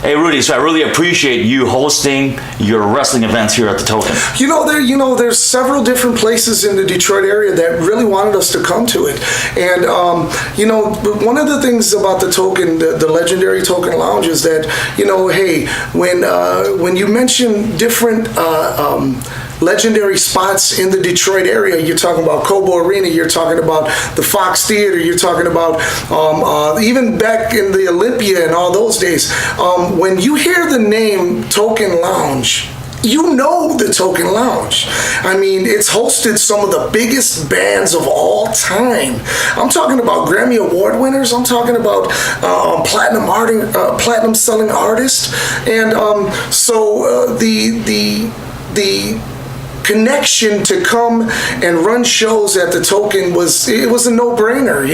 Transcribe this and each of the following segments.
Hey Rudy, so I really appreciate you hosting your wrestling events here at the Token. There's several different places in the Detroit area that really wanted us to come to it. And, one of the things about the Token, the legendary Token Lounge is that, hey, when you mention different legendary spots in the Detroit area, you're talking about Cobo Arena, you're talking about the Fox Theater, you're talking about even back in the Olympia and all those days. When you hear the name Token Lounge, you know the Token Lounge. I mean, it's hosted some of the biggest bands of all time. I'm talking about Grammy Award winners. I'm talking about platinum selling artists. And the connection to come and run shows at the Token was a no-brainer,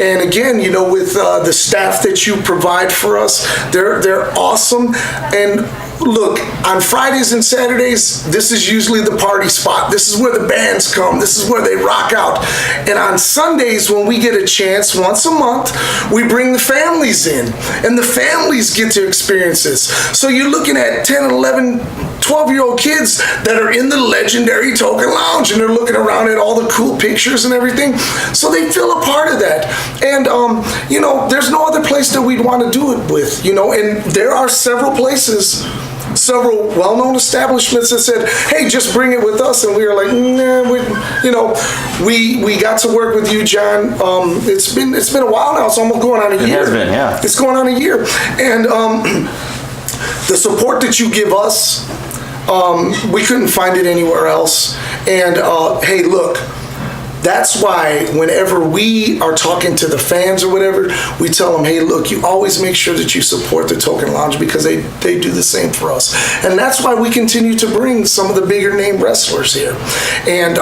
And again, with the staff that you provide for us, they're awesome. And look, on Fridays and Saturdays, this is usually the party spot. This is where the bands come. This is where they rock out. And on Sundays, when we get a chance, once a month, we bring the families in. And the families get to experience this. So you're looking at 10, 11, 12-year-old kids that are in the legendary Token Lounge, and they're looking around at all the cool pictures and everything. So they feel a part of that. And, there's no other place that we'd want to do it with, and there are several well-known establishments that said, hey, just bring it with us. And we were like, nah, we got to work with you, John. It's been a while now. It's almost going on a year. It has been, yeah. It's going on a year. And the support that you give us, we couldn't find it anywhere else. And hey, look, that's why whenever we are talking to the fans or whatever, we tell them, hey, look, you always make sure that you support the Token Lounge because they do the same for us. And that's why we continue to bring some of the bigger name wrestlers here. And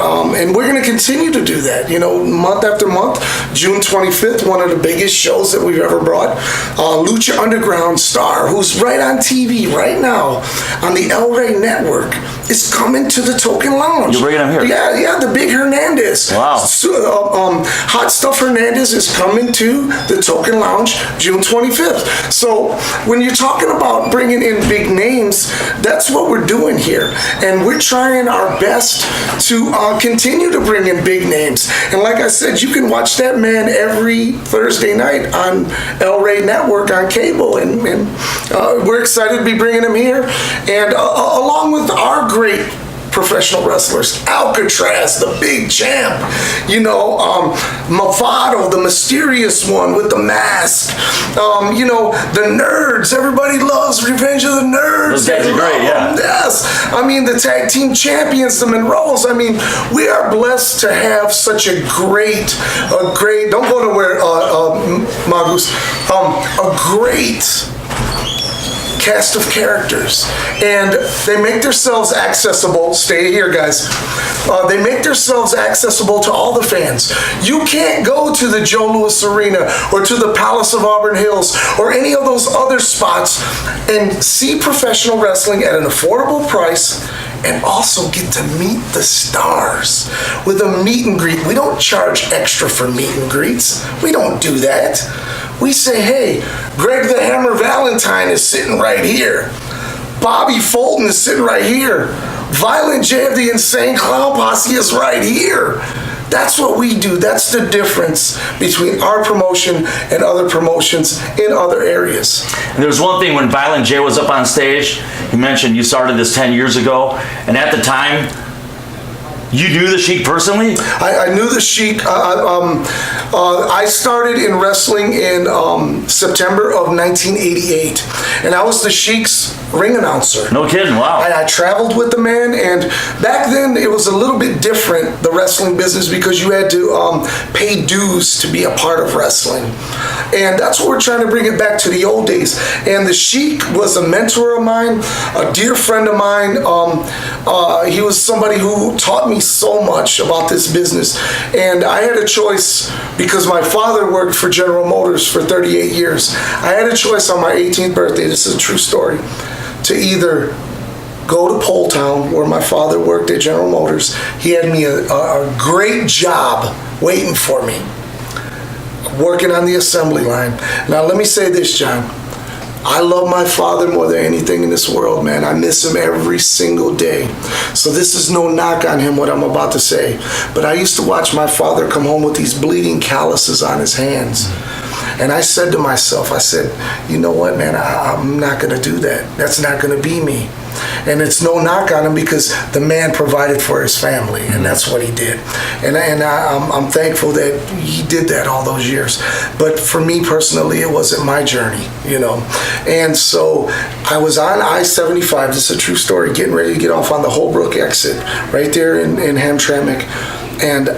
we're going to continue to do that, month after month. June 25th, one of the biggest shows that we've ever brought. Lucha Underground star, who's right on TV right now on the El Rey Network, is coming to the Token Lounge. You're bringing him here? Yeah, the big Hernandez. Wow. Hot Stuff Hernandez is coming to the Token Lounge June 25th. So when you're talking about bringing in big names, that's what we're doing here. And we're trying our best to continue to bring in big names. And like I said, you can watch that man every Thursday night on El Rey Network on cable. And we're excited to be bringing him here. And along with our great professional wrestlers, Alcatraz, the big champ, Mavado, the mysterious one with the mask, the Nerds. Everybody loves Revenge of the Nerds. Those guys are great, yeah. Yes. I mean, the tag team champions, the Monroes. I mean, we are blessed to have such a great, don't go nowhere, Magus, a great cast of characters, and they make themselves accessible. Stay here, guys. They make themselves accessible to all the fans. You can't go to the Joe Louis Arena or to the Palace of Auburn Hills or any of those other spots and see professional wrestling at an affordable price and also get to meet the stars with a meet and greet. We don't charge extra for meet and greets. We don't do that. We say, hey, Greg the Hammer Valentine is sitting right here. Bobby Fulton is sitting right here. Violent J of the Insane Clown Posse is right here. That's what we do. That's the difference between our promotion and other promotions in other areas. And there was one thing when Violent J was up on stage, he mentioned you started this 10 years ago, and at the time, you knew the Sheik personally? I knew the Sheik. I started in wrestling in September of 1988, and I was the Sheik's ring announcer. No kidding, wow. I traveled with the man, and back then it was a little bit different, the wrestling business, because you had to pay dues to be a part of wrestling. And that's what we're trying to bring it back to the old days. And the Sheik was a mentor of mine, a dear friend of mine. He was somebody who taught me so much about this business. And I had a choice, because my father worked for General Motors for 38 years. I had a choice on my 18th birthday, this is a true story, to either go to Pole Town, where my father worked at General Motors. He had me a great job waiting for me, working on the assembly line. Now let me say this, John. I love my father more than anything in this world, man. I miss him every single day. So this is no knock on him, what I'm about to say. But I used to watch my father come home with these bleeding calluses on his hands. And I said to myself, I said, you know what, man, I'm not going to do that. That's not going to be me. And it's no knock on him because the man provided for his family, and that's what he did. And I'm thankful that he did that all those years. But for me personally, it wasn't my journey, you know. And so I was on I-75, this is a true story, getting ready to get off on the Holbrook exit, right there in Hamtramck. And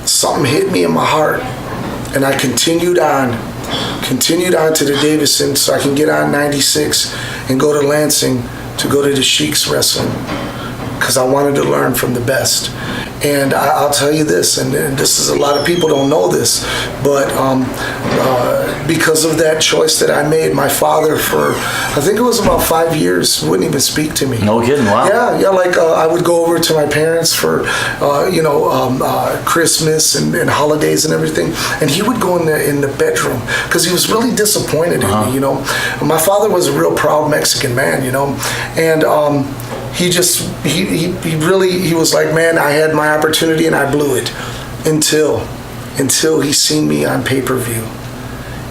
something hit me in my heart. And I continued on to the Davison so I can get on 96 and go to Lansing to go to the Sheiks wrestling because I wanted to learn from the best. And I'll tell you this, and this is a lot of people don't know this, but because of that choice that I made, my father for, I think it was about 5 years, wouldn't even speak to me. No kidding, wow. Yeah, like I would go over to my parents for, Christmas and holidays and everything, and he would go in the bedroom because he was really disappointed in me, you know. My father was a real proud Mexican man, you know, and he was like, man, I had my opportunity and I blew it until he seen me on pay-per-view.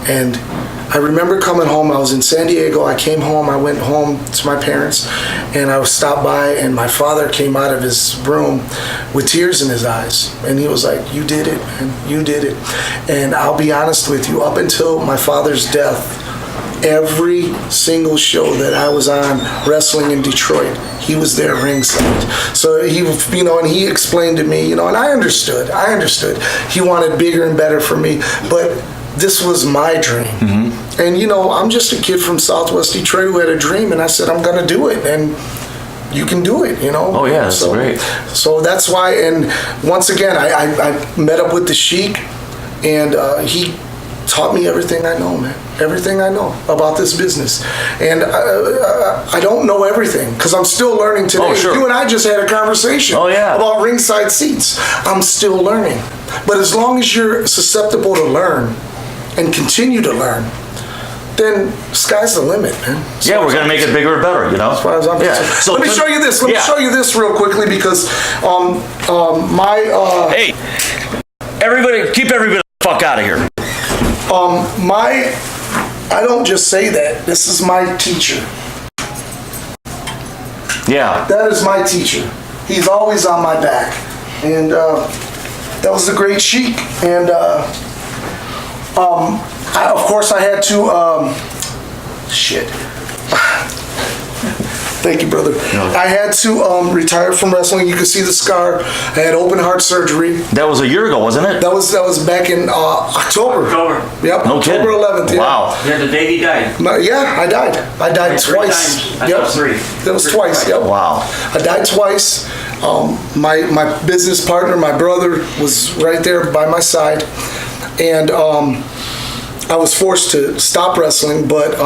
And I remember coming home, I was in San Diego, I came home, I went home to my parents, and I stopped by, and my father came out of his room with tears in his eyes, and he was like, you did it, man, you did it. And I'll be honest with you, up until my father's death, every single show that I was on wrestling in Detroit, he was there ringside. So he, you know, and he explained to me, you know, and I understood. He wanted bigger and better for me, but this was my dream. Mm-hmm. And, you know, I'm just a kid from Southwest Detroit who had a dream, and I said, I'm going to do it. And you can do it, you know? Oh, yeah, that's great. So that's why, and once again, I met up with the Sheik, and he taught me everything I know, man. Everything I know about this business. And I don't know everything because I'm still learning today. Oh, sure. You and I just had a conversation about ringside seats. I'm still learning. But as long as you're susceptible to learn and continue to learn, then sky's the limit, man. Yeah, we're going to make it bigger and better, you know? As far as I'm concerned. So let me show you this. Let me show you this real quickly because Hey, everybody, keep everybody the fuck out of here. I don't just say that. This is my teacher. Yeah. That is my teacher. He's always on my back. And that was the great Sheik. And of course I had to, shit. Thank you, brother. No. I had to retire from wrestling. You can see the scar. I had open heart surgery. That was a year ago, wasn't it? That was back in October. Yep. No October kidding. 11th. Yeah. Wow. Yeah, the day he died. I died. I died twice. That was three. That was twice. Yep. Wow. I died twice. My business partner, my brother, was right there by my side, and I was forced to stop wrestling, but.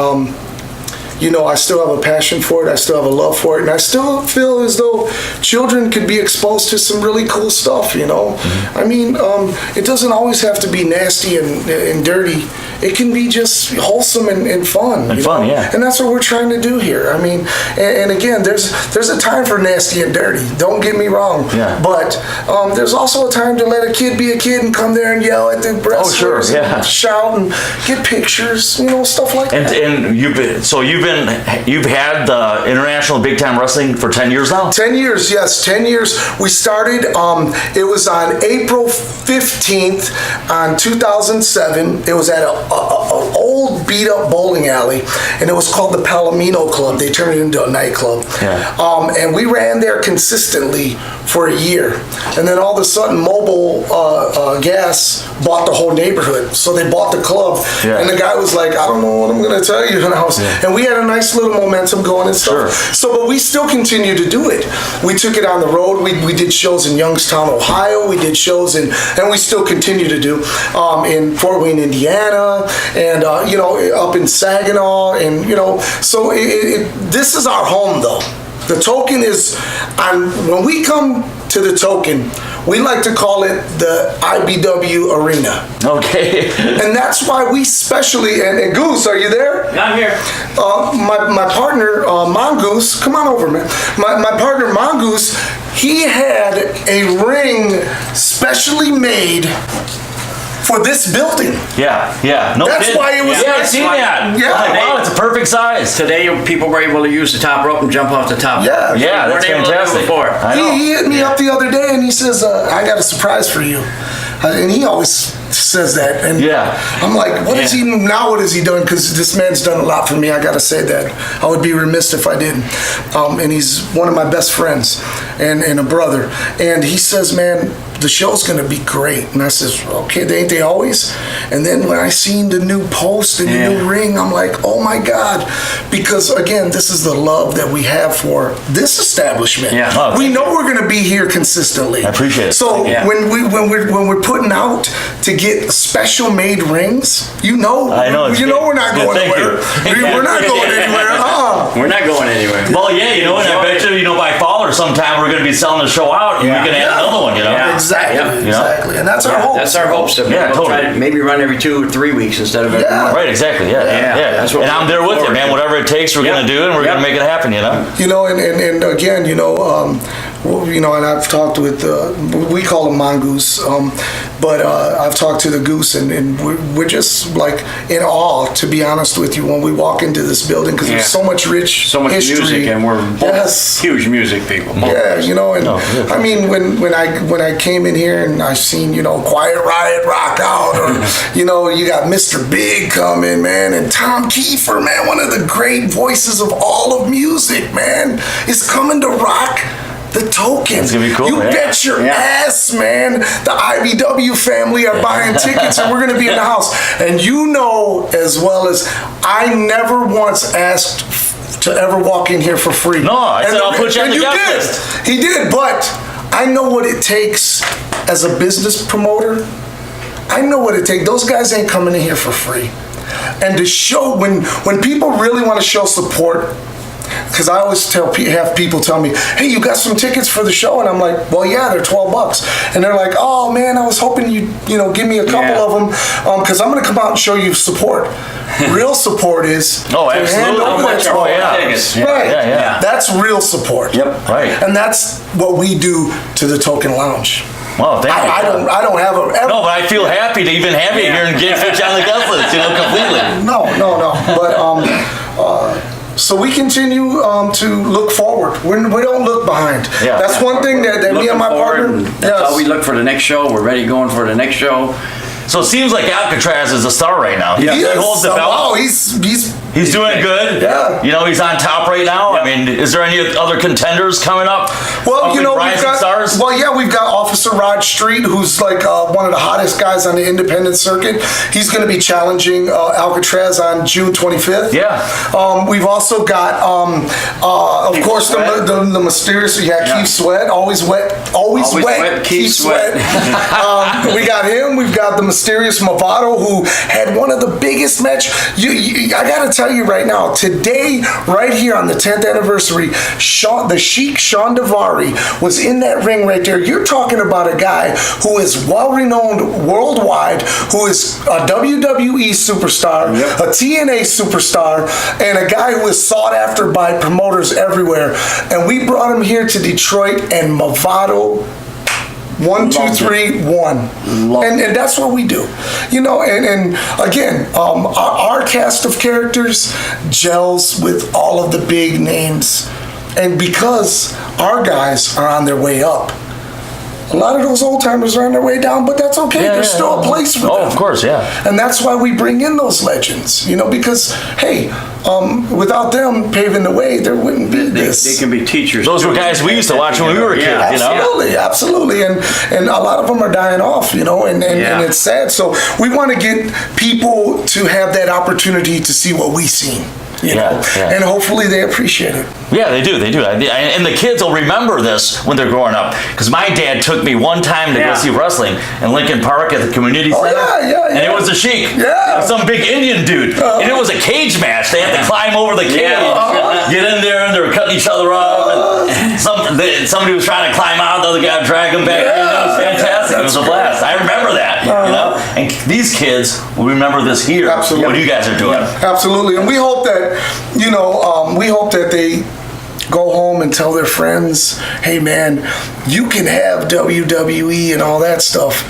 You know, I still have a passion for it. I still have a love for it. And I still feel as though children could be exposed to some really cool stuff, you know? Mm-hmm. I mean, it doesn't always have to be nasty and dirty. It can be just wholesome and fun. And fun, yeah. And that's what we're trying to do here. I mean, and again, there's a time for nasty and dirty. Don't get me wrong. Yeah. But there's also a time to let a kid be a kid and come there and yell at the wrestlers and shout and get pictures, you know, stuff like that. And you've had the International Big Time Wrestling for 10 years now? 10 years, yes, 10 years. We started, it was on April 15th on 2007. It was at an old beat up bowling alley, and it was called the Palomino Club. They turned it into a nightclub. Yeah. And we ran there consistently for a year. And then all of a sudden, Mobil Gas bought the whole neighborhood. So they bought the club. Yeah. And the guy was like, I don't know what I'm going to tell you. And we had a nice little momentum going and stuff. Sure. So, but we still continue to do it. We took it on the road. We did shows in Youngstown, Ohio. We did shows and we still continue to do in Fort Wayne, Indiana, and you know, up in Saginaw, and you know, so this is our home though. The Token is, when we come to the Token, we like to call it the IBW Arena. Okay. And that's why we specially, and Goose, are you there? Yeah, I'm here. My partner, Mongoose, come on over, man. My partner, Mongoose, he had a ring specially made for this building. Yeah. No That's kidding. why it was. Yeah, I've seen that. Yeah. Like, wow, it's a perfect size. Today, people were able to use the top rope and jump off the top. Yeah. Yeah, that's Weren't able to do fantastic. before. I know. He hit me up the other day and he says, I got a surprise for you. And he always says that. And Yeah. I'm like, what is he, now what has he done? Because this man's done a lot for me. I got to say that. I would be remiss if I didn't. And he's one of my best friends and a brother. And he says, man, the show's going to be great. And I says, okay, ain't they always? And then when I seen the new post and the new ring, I'm like, oh my God. Because again, this is the love that we have for this establishment. Yeah. Oh, We know we're going to be here consistently. I appreciate it. So Yeah. when we're putting out to get special made rings, I know, it's you good. know we're not Good, going thank anywhere. you. We're not going anywhere. We're not going anywhere. Well, yeah, you know, and I bet you, by fall or sometime we're going to be selling the show out, and Yeah. we can add another one, you know? Yeah. Exactly. Yeah. Exactly. And that's our hope. That's our hopes. To Yeah, we'll try totally. to maybe run every 2 or 3 weeks instead of every Yeah. month. Right, exactly, yeah. Yeah, that's what and we're I'm there looking with you, forward man. to. Whatever it takes, we're Yep. going to do, and we're Yep. going to make it happen, you know? You know, and again, and I've talked with, we call him Mongoose, but I've talked to the Goose, and we're just like in awe, to be honest with you, when we walk into this building, because there's Yeah. so much rich So much history. music, and we're both Yes. huge music people. Yeah, and Oh, yeah. I mean, when I came in here and I seen, Quiet Riot rock out, or you got Mr. Big coming, man, and Tom Kiefer, man, one of the great voices of all of music, man, is coming to rock the Token. It's gonna be cool, You yeah. bet your Yeah. ass, man. The IBW family are buying tickets, and we're gonna be in the house. And you know as well as I never once asked to ever walk in here for free. No, I said, I'll put you on and the guest did. list. He did, but I know what it takes as a business promoter. I know what it takes. Those guys ain't coming in here for free. And to show, when people really want to show support, because I always have people tell me, hey, you got some tickets for the show? And I'm like, well, yeah, they're $12. And they're like, oh man, I was hoping you'd give me a couple Yeah. of them, because I'm going to come out and show you support. Real support is Oh, to hand absolutely. over How that much are Oh, all yeah. tickets? Right. Yeah. That's real support. Yep. Right. And that's what we do to the Token Lounge. Well, thank you. I don't have a No, but I feel happy to even have you here and get you on the guest list, completely. No. But so we continue to look forward. We don't look behind. Yeah. That's one thing that me Looking and my forward, partner. and That's how we look for the next show. We're ready going for the next show. So it seems like Alcatraz is a star right now. He He holds the belt. Oh, he's He's doing good. Yeah. He's on top right now. I mean, is there any other contenders coming up? Well, Up in we've Rising got Stars? we've got Officer Rod Street, who's like one of the hottest guys on the independent circuit. He's going to be challenging Alcatraz on June 25th. Yeah. We've also got, of Keith course, Sweat. the mysterious. Keith Sweat, always wet, Keith Sweat. We got him. We've got the mysterious Movado, who had one of the biggest match. I got to tell you right now, today, right here on the 10th anniversary, the Sheik Sean Davari was in that ring right there. You're talking about a guy who is well-renowned worldwide, who is a WWE superstar, a TNA superstar, and a guy who is sought after by promoters everywhere. And we brought him here to Detroit, and Movado 1, 2, 3, 1. And that's what we do. And again, our cast of characters gels with all of the big names. And because our guys are on their way up, a lot of those old timers are on their way down, but that's okay. There's still a place for them. Oh, of course, yeah. And that's why we bring in those legends, because, hey, without them paving the way, there wouldn't be this. They can be teachers. Those too. were guys we used to watch when we were kids, Absolutely. And a lot of them are dying off, and it's sad. So we want to get people to have that opportunity to see what we seen. And hopefully they appreciate it. Yeah, they do. And the kids will remember this when they're growing up. Because my dad took me one time to go see wrestling in Lincoln Park at the community center. Yeah. And it was a Sheik. Yeah. Some big Indian dude. And it was a cage match. They had to climb over the cage, get in there, and they were cutting each other up. And somebody was trying to climb out, the other guy dragged him back. It was fantastic. It was a blast. I remember that. And these kids will remember this here. Absolutely. What you guys are doing. Absolutely, and we hope that they go home and tell their friends, hey man, you can have WWE and all that stuff.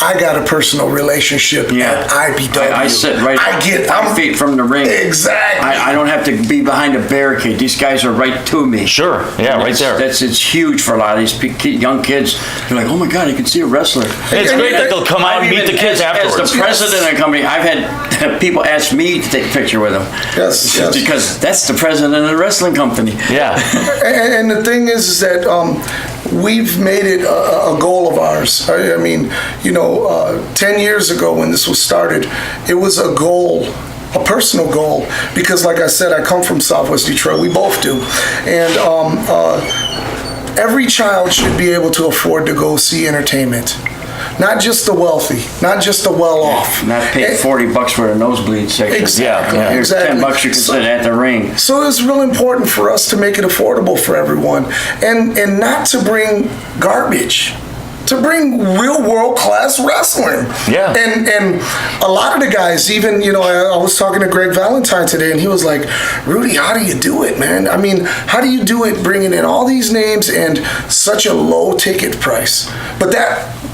I got a personal relationship at IBW. I sit right 5 feet from the ring. Exactly. I don't have to be behind a barricade. These guys are right to me. Sure. Yeah, right there. It's huge for a lot of these young kids. They're like, oh my God, you can see a wrestler. It's great that they'll come out and meet the kids afterwards. As the president of the company, I've had people ask me to take a picture with them. Yes. Because that's the president of the wrestling company. Yeah. And the thing is that we've made it a goal of ours. I mean, 10 years ago when this was started, it was a goal, a personal goal, because like I said, I come from Southwest Detroit. We both do. And every child should be able to afford to go see entertainment. Not just the wealthy, not just the well-off. Not pay $40 for a nosebleed section. Exactly. Yeah. Here's Exactly. $10 you can sit at the ring. So it's real important for us to make it affordable for everyone, and not to bring garbage, to bring real world-class wrestling. Yeah. And a lot of the guys, even, I was talking to Greg Valentine today, and he was like, Rudy, how do you do it, man? I mean, how do you do it bringing in all these names and such a low ticket price? But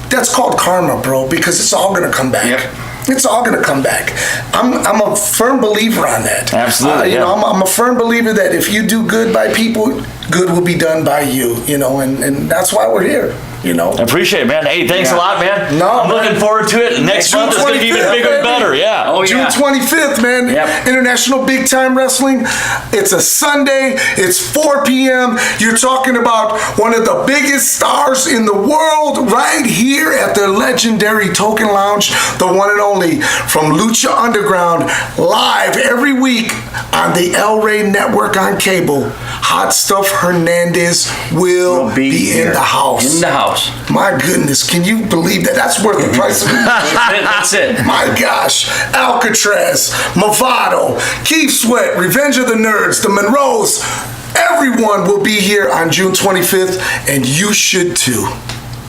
that's called karma, bro, because it's all going to come back. Yep. It's all going to come back. I'm a firm believer on that. Absolutely. I'm a firm believer that if you do good by people, good will be done by you, and that's why we're here. I appreciate it, man. Hey, thanks a lot, man. No, I'm looking forward to it. Next month is going to be even 25th, bigger and baby. better. Yeah. Oh, June yeah. 25th, man. Yep. International Big Time Wrestling. It's a Sunday. It's 4 p.m. You're talking about one of the biggest stars in the world right here at the legendary Token Lounge, the one and only from Lucha Underground, live every week on the El Rey Network on cable. Hot Stuff Hernandez will be in the house. In the house. My goodness, can you believe that? That's worth the price of That's it. My gosh, Alcatraz, Movado, Keith Sweat, Revenge of the Nerds, the Monroes, everyone will be here on June 25th, and you should too.